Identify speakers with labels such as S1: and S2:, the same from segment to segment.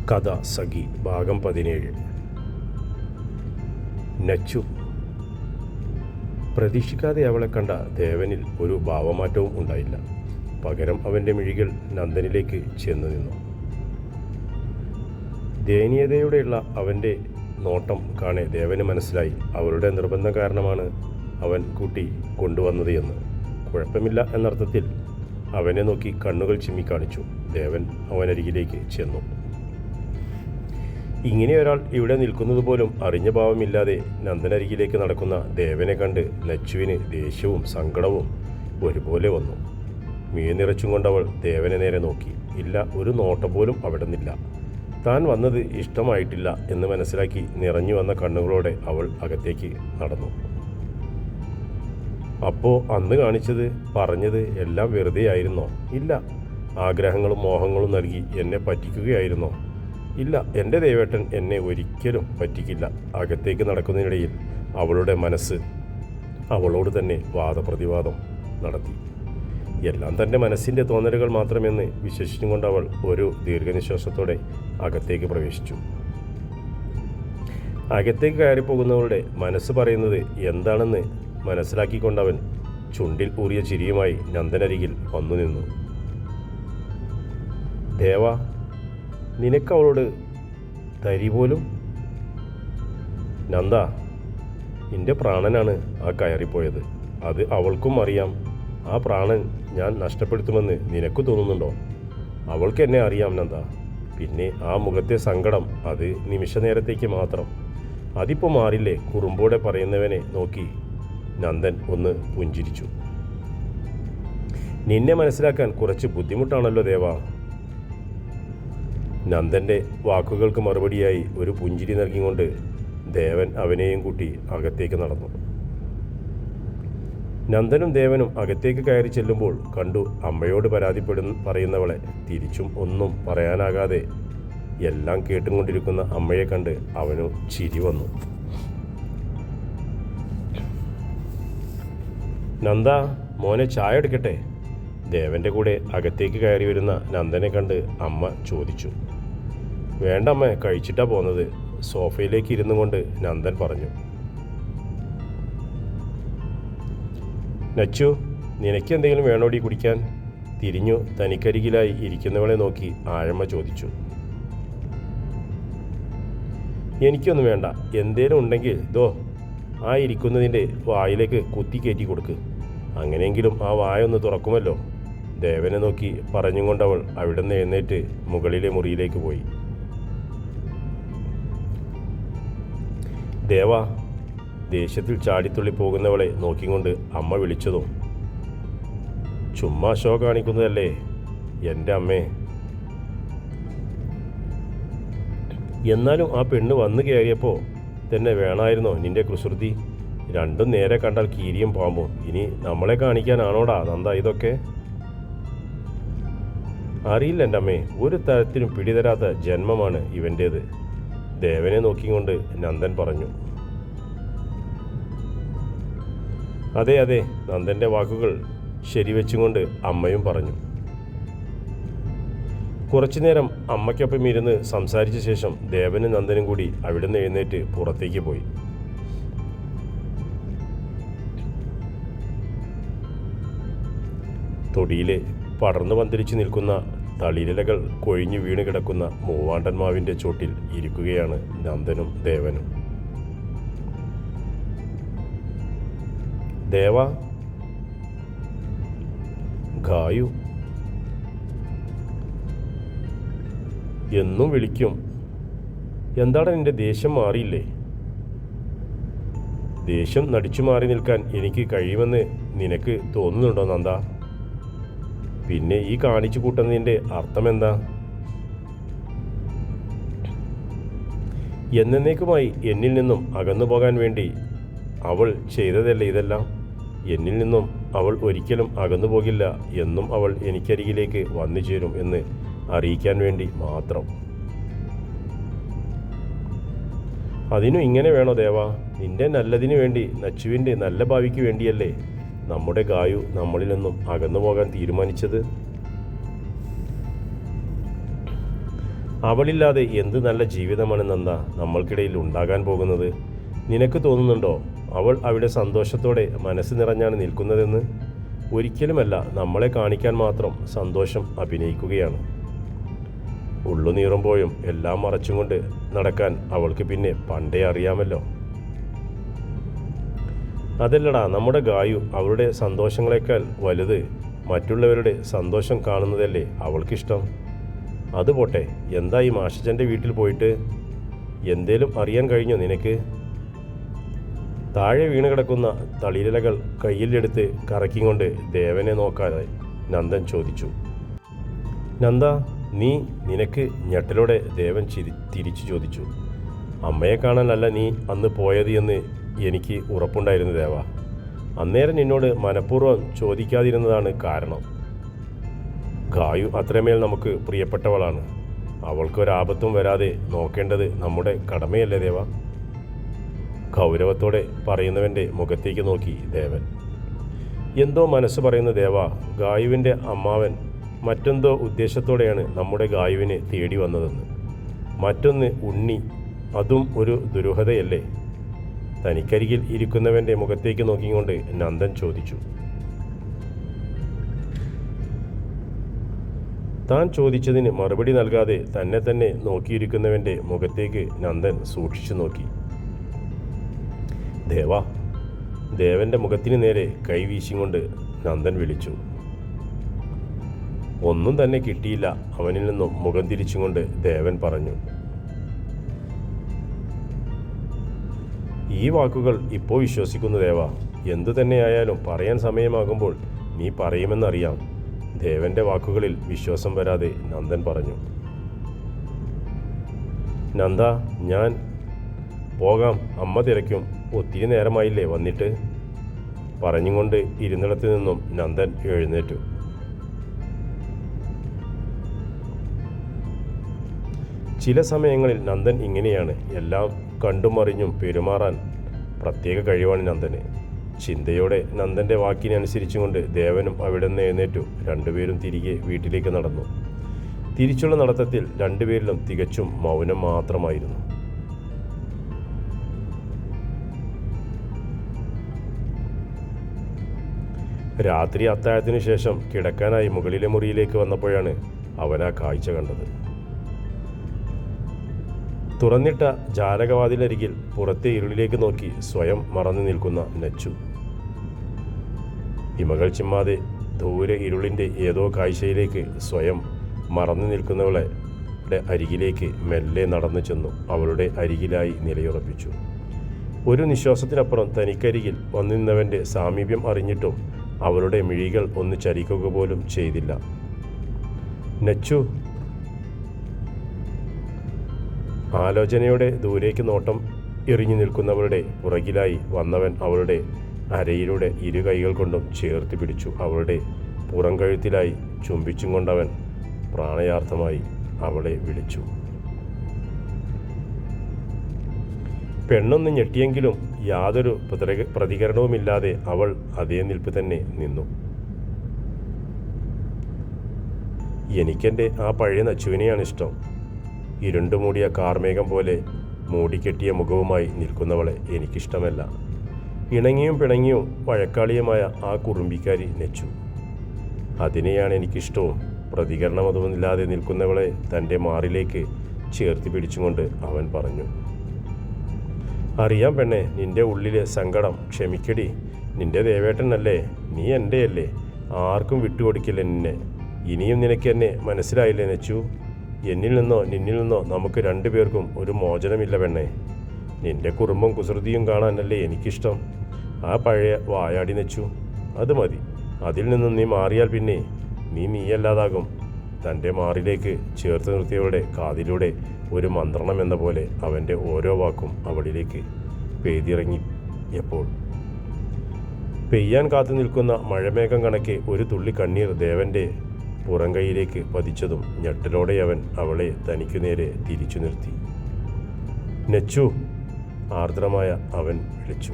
S1: കഥ സഖി ഭാഗം 17. നച്ചു. പ്രതീക്ഷിക്കാതെ അവളെ കണ്ട ദേവനിൽ ഒരു ഭാവമാറ്റവും ഉണ്ടായില്ല. പകരം അവൻ്റെ മിഴികൾ നന്ദനിലേക്ക് ചെന്നു നിന്നു. ദയനീയതയോടെയുള്ള അവൻ്റെ നോട്ടം കാണെ ദേവന് മനസ്സിലായി അവളുടെ നിർബന്ധം കാരണമാണ് അവൻ കൂട്ടി കൊണ്ടുവന്നത് എന്ന്. കുഴപ്പമില്ല എന്നർത്ഥത്തിൽ അവനെ നോക്കി കണ്ണുകൾ ചിമ്മിക്കാണിച്ചു. ദേവൻ അവനരികിലേക്ക് ചെന്നു. ഇങ്ങനെ ഒരാൾ ഇവിടെ നിൽക്കുന്നത് പോലും അറിഞ്ഞ ഭാവമില്ലാതെ നന്ദനരികിലേക്ക് നടക്കുന്ന ദേവനെ കണ്ട് നച്ചുവിന് ദേഷ്യവും സങ്കടവും ഒരുപോലെ വന്നു. നിറച്ചും കൊണ്ടവൾ ദേവനെ നേരെ നോക്കി. ഇല്ല, ഒരു നോട്ടം പോലും അവിടെ നിന്നില്ല. താൻ വന്നത് ഇഷ്ടമായിട്ടില്ല എന്ന് മനസ്സിലാക്കി നിറഞ്ഞു വന്ന കണ്ണുകളോടെ അവൾ അകത്തേക്ക് നടന്നു. അപ്പോൾ അന്ന് കാണിച്ചത് പറഞ്ഞത് എല്ലാം വെറുതെ ആയിരുന്നോ? ഇല്ല. ആഗ്രഹങ്ങളും മോഹങ്ങളും നൽകി എന്നെ പറ്റിക്കുകയായിരുന്നോ? ഇല്ല, എൻ്റെ ദേവേട്ടൻ എന്നെ ഒരിക്കലും പറ്റിക്കില്ല. അകത്തേക്ക് നടക്കുന്നതിനിടയിൽ അവളുടെ മനസ്സ് അവളോട് തന്നെ വാദപ്രതിവാദം നടത്തി. എല്ലാം തൻ്റെ മനസ്സിൻ്റെ തോന്നലുകൾ മാത്രമെന്ന് വിശ്വസിച്ചുകൊണ്ട് അവൾ ഒരു ദീർഘനിശ്വാസത്തോടെ അകത്തേക്ക് പ്രവേശിച്ചു. അകത്തേക്ക് കയറിപ്പോകുന്നവളുടെ മനസ്സ് പറയുന്നത് എന്താണെന്ന് മനസ്സിലാക്കിക്കൊണ്ടവൻ ചുണ്ടിൽ ഊറിയ ചിരിയുമായി നന്ദനരികിൽ വന്നു നിന്നു. ദേവാ, നിനക്കവളോട് തരി പോലും? നന്ദ, നിന്റെ പ്രാണനാണ് ആ കയറിപ്പോയത്. അത് അവൾക്കും അറിയാം. ആ പ്രാണൻ ഞാൻ നഷ്ടപ്പെടുത്തുമെന്ന് നിനക്ക് തോന്നുന്നുണ്ടോ? അവൾക്ക് എന്നെ അറിയാം നന്ദ. പിന്നെ ആ മുഖത്തെ സങ്കടം, അത് നിമിഷ നേരത്തേക്ക് മാത്രം. അതിപ്പോൾ മാറില്ലേ? കുറുമ്പോടെ പറയുന്നവനെ നോക്കി നന്ദൻ ഒന്ന് പുഞ്ചിരിച്ചു. നിന്നെ മനസ്സിലാക്കാൻ കുറച്ച് ബുദ്ധിമുട്ടാണല്ലോ ദേവാ. നന്ദൻ്റെ വാക്കുകൾക്ക് മറുപടിയായി ഒരു പുഞ്ചിരി നൽകിക്കൊണ്ട് ദേവൻ അവനെയും കൂട്ടി അകത്തേക്ക് നടന്നു. നന്ദനും ദേവനും അകത്തേക്ക് കയറി ചെല്ലുമ്പോൾ കണ്ടു അമ്മയോട് പറയുന്നവളെ. തിരിച്ചും ഒന്നും പറയാനാകാതെ എല്ലാം കേട്ടുകൊണ്ടിരിക്കുന്ന അമ്മയെ കണ്ട് അവനു ചിരി വന്നു. നന്ദ, മോനെ ചായ എടുക്കട്ടെ? ദേവൻ്റെ കൂടെ അകത്തേക്ക് കയറി വരുന്ന നന്ദനെ കണ്ട് അമ്മ ചോദിച്ചു. വേണ്ട അമ്മ, കഴിച്ചിട്ടാ പോന്നത്. സോഫയിലേക്ക് ഇരുന്നു കൊണ്ട് നന്ദൻ പറഞ്ഞു. നച്ചു, നിനക്ക് എന്തെങ്കിലും വേണോടി കുടിക്കാൻ? തിരിഞ്ഞു തനിക്കരികിലായി ഇരിക്കുന്നവളെ നോക്കി ആഴമ്മ ചോദിച്ചു. എനിക്കൊന്നും വേണ്ട. എന്തേലും ഉണ്ടെങ്കിൽ ആ ഇരിക്കുന്നതിൻ്റെ വായിലേക്ക് കുത്തി കയറ്റി കൊടുക്ക്. അങ്ങനെയെങ്കിലും ആ വായൊന്ന് തുറക്കുമല്ലോ. ദേവനെ നോക്കി പറഞ്ഞും കൊണ്ടവൾ അവിടെ നിന്ന് എഴുന്നേറ്റ് മുകളിലെ മുറിയിലേക്ക് പോയി. ദേവാ, ദേഷ്യത്തിൽ ചാടിത്തുള്ളി പോകുന്നവളെ നോക്കിക്കൊണ്ട് അമ്മ വിളിച്ചതും. ചുമ്മാ ഷോ കാണിക്കുന്നതല്ലേ എൻ്റെ അമ്മേ. എന്നാലും ആ പെണ്ണ് വന്നു കയറിയപ്പോൾ തന്നെ വേണമായിരുന്നോ നിന്റെ കുസൃതി? രണ്ടും നേരെ കണ്ടാൽ കീരിയും പാമ്പും. ഇനി നമ്മളെ കാണിക്കാനാണോടാ നന്ദ ഇതൊക്കെ? അറിയില്ല എൻ്റെ അമ്മേ, ഒരു തരത്തിലും പിടിതരാത്ത ജന്മമാണ് ഇവൻ്റേത്. ദേവനെ നോക്കിക്കൊണ്ട് നന്ദൻ പറഞ്ഞു. അതെ അതെ, നന്ദൻ്റെ വാക്കുകൾ ശരിവെച്ചുകൊണ്ട് അമ്മയും പറഞ്ഞു. കുറച്ചുനേരം അമ്മയ്ക്കൊപ്പം ഇരുന്ന് സംസാരിച്ച ശേഷം ദേവനും നന്ദനും കൂടി അവിടുന്ന് എഴുന്നേറ്റ് പുറത്തേക്ക് പോയി. തൊടിയിലെ പടർന്നു പന്തലിച്ച് നിൽക്കുന്ന തളിരിലകൾ കൊഴിഞ്ഞു വീണ് കിടക്കുന്ന മൂവാണ്ടൻ മാവിൻ്റെ ചോട്ടിൽ ഇരിക്കുകയാണ് നന്ദനും ദേവനും. ദേവാ, ഗായു എന്നും വിളിക്കും. എന്താണ് നിന്റെ ദേഷ്യം മാറിയില്ലേ? ദേഷ്യം നടിച്ചു മാറി നിൽക്കാൻ എനിക്ക് കഴിയുമെന്ന് നിനക്ക് തോന്നുന്നുണ്ടോ നന്ദ? പിന്നെ ഈ കാണിച്ചു കൂട്ടുന്നതിൻ്റെ അർത്ഥമെന്താ? എന്നേക്കുമായി എന്നിൽ നിന്നും അകന്നു പോകാൻ വേണ്ടി അവൾ ചെയ്തതല്ലേ ഇതെല്ലാം? എന്നിൽ നിന്നും അവൾ ഒരിക്കലും അകന്നു പോകില്ല. എന്നും അവൾ എനിക്കരികിലേക്ക് വന്നു ചേരും എന്ന് അറിയിക്കാൻ വേണ്ടി മാത്രം. അതിനും ഇങ്ങനെ വേണോ ദേവാ? നിന്റെ നല്ലതിനു വേണ്ടി, നച്ചുവിൻ്റെ നല്ല ഭാവിക്ക് വേണ്ടിയല്ലേ നമ്മുടെ ഗായു നമ്മളിൽ നിന്നും അകന്നു പോകാൻ തീരുമാനിച്ചത്? അവളില്ലാതെ എന്ത് നല്ല ജീവിതമാണ് നന്ദ നമ്മൾക്കിടയിൽ ഉണ്ടാകാൻ പോകുന്നത്. നിനക്ക് തോന്നുന്നുണ്ടോ അവൾ അവിടെ സന്തോഷത്തോടെ മനസ്സ് നിറഞ്ഞാണ് നിൽക്കുന്നതെന്ന്? ഒരിക്കലുമല്ല, നമ്മളെ കാണിക്കാൻ മാത്രം സന്തോഷം അഭിനയിക്കുകയാണ്. ഉള്ളുനീറുമ്പോഴും എല്ലാം മറച്ചും കൊണ്ട് നടക്കാൻ അവൾക്ക് പിന്നെ പണ്ടേ അറിയാമല്ലോ. അതല്ലടാ, നമ്മുടെ ഗായു അവളുടെ സന്തോഷങ്ങളെക്കാൾ വലുത് മറ്റുള്ളവരുടെ സന്തോഷം കാണുന്നതല്ലേ അവൾക്കിഷ്ടം. അതുപോട്ടെ, എന്തായി മാഷച്ചൻ്റെ വീട്ടിൽ പോയിട്ട് എന്തേലും അറിയാൻ കഴിഞ്ഞോ നിനക്ക്? താഴെ വീണ് കിടക്കുന്ന തളിരിലകൾ കയ്യിലെടുത്ത് കറക്കിക്കൊണ്ട് ദേവനെ നോക്കാതെ നന്ദൻ ചോദിച്ചു. നന്ദ, നിനക്ക് ഞെട്ടലോടെ ദേവൻ തിരിച്ചു ചോദിച്ചു. അമ്മയെ കാണാനല്ല നീ അന്ന് പോയത് എന്ന് എനിക്ക് ഉറപ്പുണ്ടായിരുന്നു ദേവ. അന്നേരം നിന്നോട് മനഃപൂർവ്വം ചോദിക്കാതിരുന്നതാണ് കാരണം. ഗായു അത്രമേൽ നമുക്ക് പ്രിയപ്പെട്ടവളാണ്. അവൾക്കൊരാപത്തും വരാതെ നോക്കേണ്ടത് നമ്മുടെ കടമയല്ലേ ദേവ? ഗൗരവത്തോടെ പറയുന്നവൻ്റെ മുഖത്തേക്ക് നോക്കി ദേവൻ. എന്തോ മനസ്സ് പറയുന്ന ദേവ, ഗായുവിൻ്റെ അമ്മാവൻ മറ്റെന്തോ ഉദ്ദേശത്തോടെയാണ് നമ്മുടെ ഗായുവിനെ തേടി വന്നതെന്ന്. മറ്റൊന്ന് ഉണ്ണി, അതും ഒരു ദുരൂഹതയല്ലേ? തനിക്കരികിൽ ഇരിക്കുന്നവൻ്റെ മുഖത്തേക്ക് നോക്കിക്കൊണ്ട് നന്ദൻ ചോദിച്ചു. താൻ ചോദിച്ചതിന് മറുപടി നൽകാതെ തന്നെ നോക്കിയിരിക്കുന്നവൻ്റെ മുഖത്തേക്ക് നന്ദൻ സൂക്ഷിച്ചു നോക്കി. ദേവാ, ദേവൻ്റെ മുഖത്തിന് നേരെ കൈവീശിക്കൊണ്ട് നന്ദൻ വിളിച്ചു. ഒന്നും തന്നെ കിട്ടിയില്ല അവനിൽ നിന്നും മുഖം തിരിച്ചുകൊണ്ട് ദേവൻ പറഞ്ഞു. ഈ വാക്കുകൾ ഇപ്പോൾ വിശ്വസിക്കുന്നു ദേവ. എന്തു തന്നെയായാലും പറയാൻ സമയമാകുമ്പോൾ നീ പറയുമെന്നറിയാം. ദേവൻ്റെ വാക്കുകളിൽ വിശ്വാസം വരാതെ നന്ദൻ പറഞ്ഞു. നന്ദ, ഞാൻ പോകാം, അമ്മ തിരക്കും. ഒത്തിരി നേരമായില്ലേ വന്നിട്ട്? പറഞ്ഞുകൊണ്ട് ഇരുന്നിടത്ത് നിന്നും നന്ദൻ എഴുന്നേറ്റു. ചില സമയങ്ങളിൽ നന്ദൻ ഇങ്ങനെയാണ്. എല്ലാം കണ്ടും അറിഞ്ഞും പെരുമാറാൻ പ്രത്യേക കഴിവാണ് നന്ദന്. ചിന്തയോടെ നന്ദൻ്റെ വാക്കിനനുസരിച്ചുകൊണ്ട് ദേവനും അവിടെ നിന്ന് എഴുന്നേറ്റു. രണ്ടുപേരും തിരികെ വീട്ടിലേക്ക് നടന്നു. തിരിച്ചുള്ള നടത്തത്തിൽ രണ്ടുപേരിലും തികച്ചും മൗനം മാത്രമായിരുന്നു. രാത്രി അത്താഴത്തിനു ശേഷം കിടക്കാനായി മുകളിലെ മുറിയിലേക്ക് വന്നപ്പോഴാണ് അവൻ ആ കാഴ്ച കണ്ടത്. തുറന്നിട്ട ജാലകവാതിലരികിൽ പുറത്തെ ഇരുളിലേക്ക് നോക്കി സ്വയം മറന്നു നിൽക്കുന്ന നച്ചു. ഇമകൾ ചിമ്മാതെ ദൂരെ ഇരുളിൻ്റെ ഏതോ കാഴ്ചയിലേക്ക് സ്വയം മറന്നു നിൽക്കുന്നവളുടെ അരികിലേക്ക് മെല്ലെ നടന്നു ചെന്നു അവളുടെ അരികിലായി നിലയുറപ്പിച്ചു. ഒരു നിശ്വാസത്തിനപ്പുറം തനിക്കരികിൽ വന്നിരുന്നവൻ്റെ സാമീപ്യം അറിഞ്ഞിട്ടും അവളുടെ മിഴികൾ ഒന്ന് ചലിക്കുക പോലും ചെയ്തില്ല. നച്ചു. ആലോചനയോടെ ദൂരേക്ക് നോട്ടം എറിഞ്ഞു നിൽക്കുന്നവളുടെ പുറകിലായി വന്നവൻ അവളുടെ അരയിലൂടെ ഇരു കൈകൾ കൊണ്ടും ചേർത്ത് പിടിച്ചു. അവളുടെ പുറം കഴുത്തിലായി ചുംബിച്ചും കൊണ്ടവൻ പ്രാണയാർത്ഥമായി അവളെ വിളിച്ചു. പെണ്ണൊന്ന് ഞെട്ടിയെങ്കിലും യാതൊരു പ്രതികരണവുമില്ലാതെ അവൾ അതേ നിൽപ്പ് തന്നെ നിന്നു. എനിക്കെൻ്റെ ആ പഴയ നച്ചുവിനെയാണ് ഇഷ്ടം. ഇരുണ്ടുമൂടിയ കാർമേഘം പോലെ മൂടിക്കെട്ടിയ മുഖവുമായി നിൽക്കുന്നവളെ എനിക്കിഷ്ടമല്ല. ഇണങ്ങിയും പിണങ്ങിയും വഴക്കാളിയുമായ ആ കുറുമ്പിക്കാരി നച്ചു, അതിനെയാണ് എനിക്കിഷ്ടവും. പ്രതികരണമൊന്നുമില്ലാതെ നിൽക്കുന്നവളെ തൻ്റെ മാറിലേക്ക് ചേർത്ത് പിടിച്ചുകൊണ്ട് അവൻ പറഞ്ഞു. അറിയാം പെണ്ണെ, നിൻ്റെ ഉള്ളിലെ സങ്കടം. ക്ഷമിക്കടി, നിൻ്റെ ദേവേട്ടനല്ലേ, നീ എൻ്റെയല്ലേ, ആർക്കും വിട്ടുകൊടുക്കില്ല നിന്നെ. ഇനിയും നിനക്ക് എന്നെ മനസ്സിലായില്ലേ നച്ചു? എന്നിൽ നിന്നോ നിന്നിൽ നിന്നോ നമുക്ക് രണ്ടുപേർക്കും ഒരു മോചനമില്ല പെണ്ണെ. നിൻ്റെ കുറുമ്പും കുസൃതിയും കാണാനല്ലേ എനിക്കിഷ്ടം. ആ പഴയ വായാടി നച്ചു, അത് മതി. അതിൽ നിന്നും നീ മാറിയാൽ പിന്നെ നീയല്ലാതാകും. തൻ്റെ മാറിലേക്ക് ചേർത്ത് നിർത്തിയവളുടെ കാതിലൂടെ ഒരു മന്ത്രണം എന്ന പോലെ അവൻ്റെ ഓരോ വാക്കും അവളിലേക്ക് പെയ്തിറങ്ങിയപ്പോൾ പെയ്യാൻ കാത്തു നിൽക്കുന്ന മഴമേഘം കണക്കെ ഒരു തുള്ളി കണ്ണീർ ദേവൻ്റെ പുറം കൈയിലേക്ക് പതിച്ചതും ഞെട്ടലോടെ അവൻ അവളെ തനിക്കു നേരെ തിരിച്ചു നിർത്തി. നച്ചു, ആർദ്രമായ അവൻ വിളിച്ചു.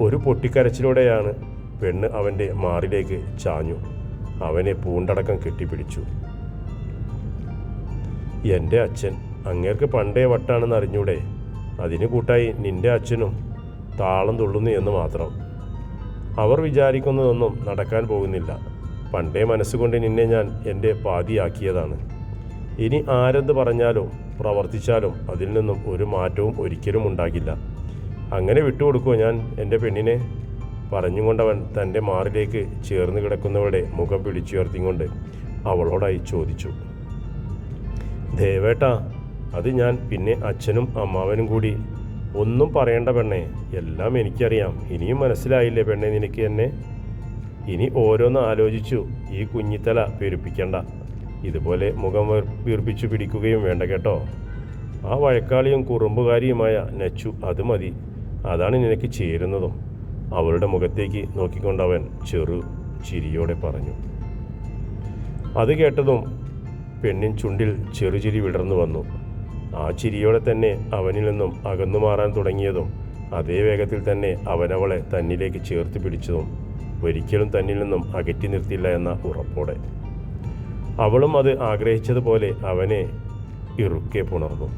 S1: ഒരു പൊട്ടിക്കരച്ചിലൂടെയാണ് പെണ്ണ് അവൻ്റെ മാറിലേക്ക് ചാഞ്ഞു അവനെ പൂണ്ടടക്കം കെട്ടിപ്പിടിച്ചു. എൻ്റെ അച്ഛൻ അങ്ങേർക്ക് പണ്ടേ വട്ടാണെന്ന് അറിഞ്ഞൂടെ? അതിന് കൂട്ടായി നിന്റെ അച്ഛനും താളം തുള്ളുന്നു എന്ന് മാത്രം. അവർ വിചാരിക്കുന്നതൊന്നും നടക്കാൻ പോകുന്നില്ല. പണ്ടേ മനസ്സുകൊണ്ട് നിന്നെ ഞാൻ എൻ്റെ പാതിയാക്കിയതാണ്. ഇനി ആരെന്ത് പറഞ്ഞാലും പ്രവർത്തിച്ചാലും അതിൽ നിന്നും ഒരു മാറ്റവും ഒരിക്കലും ഉണ്ടാകില്ല. അങ്ങനെ വിട്ടുകൊടുക്കുമോ ഞാൻ എൻ്റെ പെണ്ണിനെ? പറഞ്ഞുകൊണ്ടവൻ തൻ്റെ മാറിലേക്ക് ചേർന്ന് കിടക്കുന്നവളുടെ മുഖം പിടിച്ചുയർത്തിക്കൊണ്ട് അവളോടായി ചോദിച്ചു. ദേവേട്ടാ, അത് ഞാൻ പിന്നെ അച്ഛനും അമ്മാവനും കൂടി. ഒന്നും പറയണ്ട പെണ്ണെ, എല്ലാം എനിക്കറിയാം. ഇനിയും മനസ്സിലായില്ലേ പെണ്ണെ നിനക്ക് എന്നെ? ഇനി ഓരോന്ന് ആലോചിച്ചു ഈ കുഞ്ഞിത്തല പെരുപ്പിക്കണ്ട. ഇതുപോലെ മുഖം വീർപ്പിച്ചു പിടിക്കുകയും വേണ്ട കേട്ടോ. ആ വഴക്കാളിയും കുറുമ്പുകാരിയുമായ നച്ചു അത് മതി. അതാണ് നിനക്ക് ചേരുന്നതും. അവളുടെ മുഖത്തേക്ക് നോക്കിക്കൊണ്ടവൻ ചെറു ചിരിയോടെ പറഞ്ഞു. അത് കേട്ടതും പെണ്ണിൻ ചുണ്ടിൽ ചെറുചിരി വിടർന്നു വന്നു. ആ ചിരിയോടെ തന്നെ അവനിൽ നിന്നും അകന്നു മാറാൻ തുടങ്ങിയതും അതേ വേഗത്തിൽ തന്നെ അവനവളെ തന്നിലേക്ക് ചേർത്ത് പിടിച്ചതും ഒരിക്കലും തന്നിൽ നിന്നും അകറ്റി നിർത്തില്ല എന്ന ഉറപ്പോടെ അവളും അത് ആഗ്രഹിച്ചതുപോലെ അവനെ ഇറുക്കെ പുണർന്നു.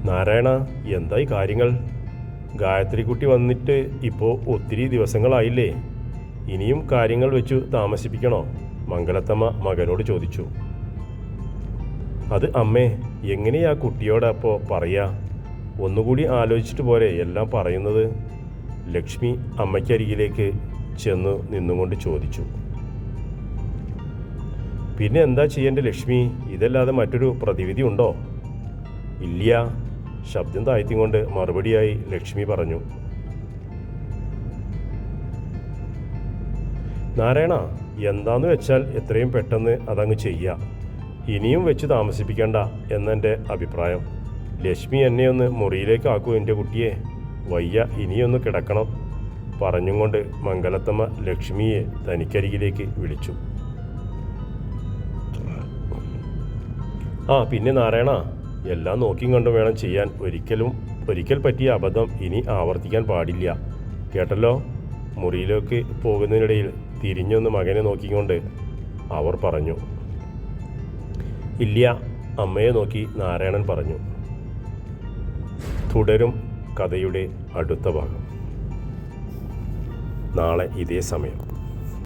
S1: നാരായണ, എന്തായി കാര്യങ്ങൾ? ഗായത്രിക്കുട്ടി വന്നിട്ട് ഇപ്പോൾ ഒത്തിരി ദിവസങ്ങളായില്ലേ? ഇനിയും കാര്യങ്ങൾ വെച്ചു താമസിപ്പിക്കണോ? മംഗലത്തമ്മ മകനോട് ചോദിച്ചു. അത് അമ്മേ, എങ്ങനെയാ കുട്ടിയോടപ്പോൾ പറയാ? ഒന്നുകൂടി ആലോചിച്ചിട്ട് പോരെ എല്ലാം പറയുന്നത്? ലക്ഷ്മി അമ്മയ്ക്കരികിലേക്ക് ചെന്ന് നിന്നുകൊണ്ട് ചോദിച്ചു. പിന്നെ എന്താ ചെയ്യേണ്ട ലക്ഷ്മി? ഇതല്ലാതെ മറ്റൊരു പ്രതിവിധി ഉണ്ടോ? ഇല്ല, ശബ്ദം താഴ്ത്തിക്കൊണ്ട് മറുപടിയായി ലക്ഷ്മി പറഞ്ഞു. നാരായണ, എന്താന്ന് വെച്ചാൽ എത്രയും പെട്ടെന്ന് അതങ്ങ് ചെയ്യാം. ഇനിയും വെച്ച് താമസിപ്പിക്കണ്ട എന്നെൻ്റെ അഭിപ്രായം. ലക്ഷ്മി എന്നെ ഒന്ന് മുറിയിലേക്ക് ആക്കൂ എൻ്റെ കുട്ടിയെ. വയ്യ, ഇനിയൊന്ന് കിടക്കണം. പറഞ്ഞും കൊണ്ട് മംഗലത്തമ്മ ലക്ഷ്മിയെ തനിക്കരികിലേക്ക് വിളിച്ചു. പിന്നെ നാരായണ, എല്ലാം നോക്കിയും കണ്ടും വേണം ചെയ്യാൻ. ഒരിക്കൽ പറ്റിയ അബദ്ധം ഇനി ആവർത്തിക്കാൻ പാടില്ല, കേട്ടല്ലോ? മുറിയിലേക്ക് പോകുന്നതിനിടയിൽ തിരിഞ്ഞൊന്ന് മകനെ നോക്കിക്കൊണ്ട് അവർ പറഞ്ഞു. ഇല്ല, അമ്മയെ നോക്കി നാരായണൻ പറഞ്ഞു. തുടരും കഥയുടെ അടുത്ത ഭാഗം നാളെ ഇതേ സമയം.